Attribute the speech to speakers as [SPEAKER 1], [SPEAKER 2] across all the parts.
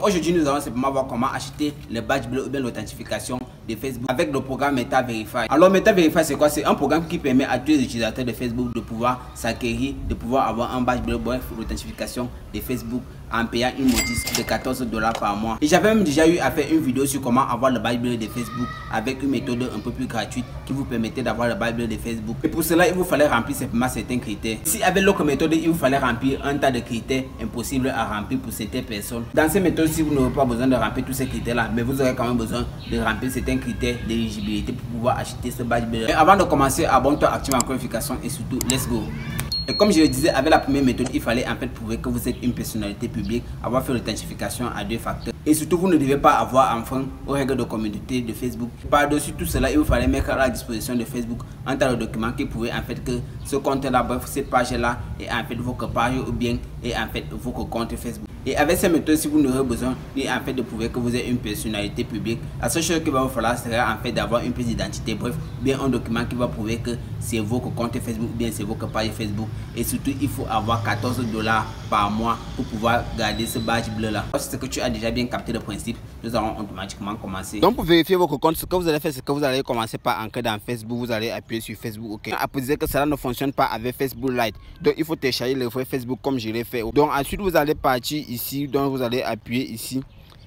[SPEAKER 1] Donc aujourd'hui nous allons simplement voir comment acheter le badge bleu ou bien l'authentification de Facebook avec le programme Meta Verify. Alors Meta Verify c'est quoi? C'est un programme qui permet à tous les utilisateurs de Facebook de pouvoir s'acquérir, de pouvoir avoir un badge bleu, bref l'authentification de Facebook en payant une moitié de $14 par mois. Et j'avais même déjà eu à faire une vidéo sur comment avoir le badge bleu de Facebook avec une méthode un peu plus gratuite qui vous permettait d'avoir le badge bleu de Facebook. Et pour cela il vous fallait remplir simplement certains critères. Si avec l'autre méthode il vous fallait remplir un tas de critères impossibles à remplir pour certaines personnes. Dans ces méthodes, si vous n'aurez pas besoin de remplir tous ces critères là, mais vous aurez quand même besoin de remplir certains critères d'éligibilité pour pouvoir acheter ce badge bleu. Et avant de commencer, abonne-toi, active la notification et surtout let's go. Et comme je le disais, avec la première méthode, il fallait en fait prouver que vous êtes une personnalité publique, avoir fait l'authentification à 2 facteurs. Et surtout, vous ne devez pas avoir enfreint aux règles de communauté de Facebook. Par-dessus tout cela, il vous fallait mettre à la disposition de Facebook un tas de documents qui pouvaient en fait que ce compte-là, bref, cette page-là est en fait votre page ou bien est en fait votre compte Facebook. Et avec ces méthodes, si vous n'aurez besoin ni en fait de prouver que vous êtes une personnalité publique, la seule chose qu'il va vous falloir sera en fait d'avoir une pièce d'identité, bref, bien un document qui va prouver que c'est votre compte Facebook ou bien c'est votre page Facebook. Et surtout, il faut avoir $14 par mois pour pouvoir garder ce badge bleu là. C'est que tu as déjà bien capté le principe, nous allons automatiquement commencer. Donc pour vérifier votre compte, ce que vous allez faire, c'est que vous allez commencer par entrer dans Facebook, vous allez appuyer sur Facebook, ok. Après dire que cela ne fonctionne pas avec Facebook Lite, donc il faut télécharger le vrai Facebook comme je l'ai fait. Donc ensuite vous allez partir ici, donc vous allez appuyer ici.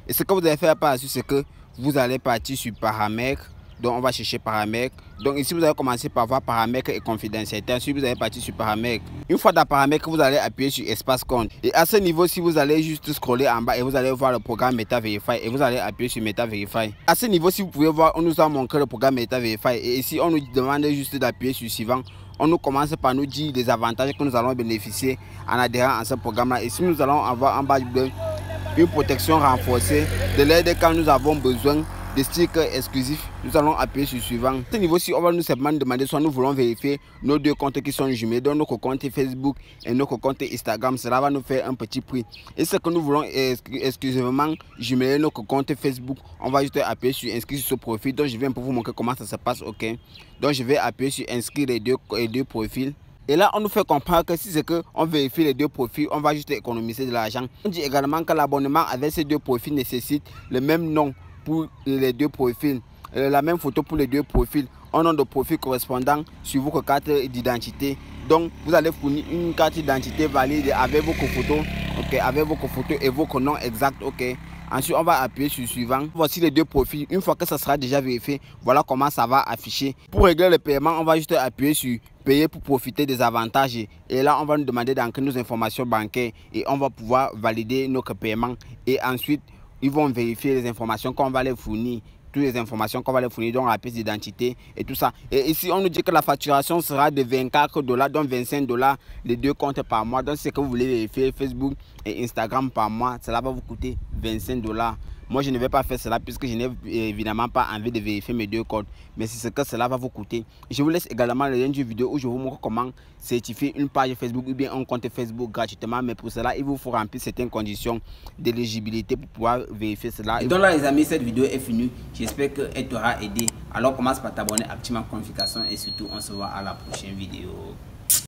[SPEAKER 1] Et ce que vous allez faire par la suite, c'est que vous allez partir sur paramètres. Donc on va chercher paramètres. Donc ici vous allez commencer par voir paramètres et confidentialité. Ensuite vous allez partir sur paramètres. Une fois dans paramètres, vous allez appuyer sur espace compte. Et à ce niveau, si vous allez juste scroller en bas et vous allez voir le programme Meta Verify et vous allez appuyer sur Meta Verify. À ce niveau, si vous pouvez voir, on nous a montré le programme Meta Verify et ici on nous demande juste d'appuyer sur suivant. On nous commence par nous dire les avantages que nous allons bénéficier en adhérant à ce programme là. Ici nous allons avoir un badge bleu, une protection renforcée, de l'aide quand nous avons besoin, des stickers exclusifs. Nous allons appuyer sur suivant. À ce niveau-ci, on va nous simplement demander soit nous voulons vérifier nos 2 comptes qui sont jumelés, donc notre compte Facebook et notre compte Instagram. Cela va nous faire un petit prix. Et ce que nous voulons exclusivement jumeler notre compte Facebook, on va juste appuyer sur inscrire sur ce profil. Donc je viens pour vous montrer comment ça se passe, ok. Donc je vais appuyer sur inscrire les deux profils. Et là, on nous fait comprendre que si c'est que on vérifie les 2 profils, on va juste économiser de l'argent. On dit également que l'abonnement avec ces 2 profils nécessite le même nom pour les 2 profils, la même photo pour les 2 profils, un nom de profil correspondant sur votre carte d'identité. Donc vous allez fournir une carte d'identité valide avec votre photo, ok, avec votre photo et votre nom exact, ok. Ensuite on va appuyer sur suivant. Voici les 2 profils. Une fois que ça sera déjà vérifié, voilà comment ça va afficher. Pour régler le paiement, on va juste appuyer sur payer pour profiter des avantages. Et là on va nous demander d'entrer nos informations bancaires et on va pouvoir valider notre paiement. Et ensuite ils vont vérifier les informations qu'on va les fournir, toutes les informations qu'on va les fournir, donc la pièce d'identité et tout ça. Et ici, on nous dit que la facturation sera de $24, donc $25 les 2 comptes par mois. Donc, c'est que vous voulez vérifier Facebook et Instagram par mois, cela va vous coûter $25. Moi, je ne vais pas faire cela puisque je n'ai évidemment pas envie de vérifier mes 2 comptes. Mais c'est ce que cela va vous coûter. Je vous laisse également le lien d'une vidéo où je vous montre comment certifier une page Facebook ou bien un compte Facebook gratuitement. Mais pour cela, il vous faut remplir certaines conditions d'éligibilité pour pouvoir vérifier cela. Et donc là, les amis, cette vidéo est finie. J'espère qu'elle t'aura aidé. Alors, commence par t'abonner, activer la notification et surtout, on se voit à la prochaine vidéo.